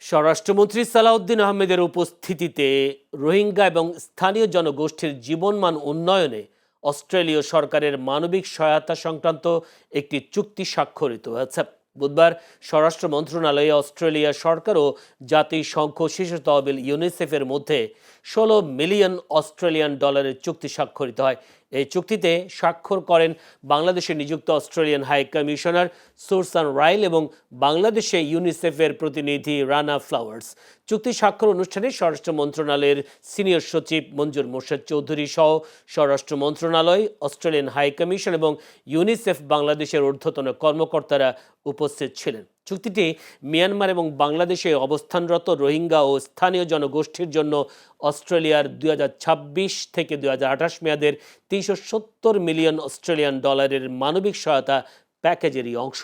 স্বরাষ্ট্রমন্ত্রী সালাউদ্দিন আহমেদের উপস্থিতিতে রোহিঙ্গা এবং স্থানীয় জনগোষ্ঠীর জীবনমান উন্নয়নে অস্ট্রেলীয় সরকারের মানবিক সহায়তা সংক্রান্ত একটি চুক্তি স্বাক্ষরিত হয়েছে। বুধবার স্বরাষ্ট্র মন্ত্রণালয়ে অস্ট্রেলিয়া সরকার ও জাতিসংঘ শিশু তহবিল ইউনিসেফের মধ্যে ১৬ মিলিয়ন অস্ট্রেলিয়ান ডলারের চুক্তি স্বাক্ষরিত হয়। এই চুক্তিতে স্বাক্ষর করেন বাংলাদেশে নিযুক্ত অস্ট্রেলিয়ান হাই কমিশনার সুরসান রাইল এবং বাংলাদেশে ইউনিসেফের প্রতিনিধি রানা ফ্লাওয়ার্স। চুক্তি স্বাক্ষর অনুষ্ঠানে স্বরাষ্ট্র মন্ত্রণালয়ের সিনিয়র সচিব মঞ্জুর মোর্শেদ চৌধুরী সহ স্বরাষ্ট্র মন্ত্রণালয়, অস্ট্রেলিয়ান হাই কমিশন এবং ইউনিসেফ বাংলাদেশের ঊর্ধ্বতন কর্মকর্তারা উপস্থিত ছিলেন। চুক্তিটি মিয়ানমার এবং বাংলাদেশে অবস্থানরত রোহিঙ্গা ও স্থানীয় জনগোষ্ঠীর জন্য অস্ট্রেলিয়ার ২০২৬ থেকে ২০২৮ মেয়াদের ৩৭০ মিলিয়ন অস্ট্রেলিয়ান ডলারের মানবিক সহায়তা প্যাকেজেরই অংশ।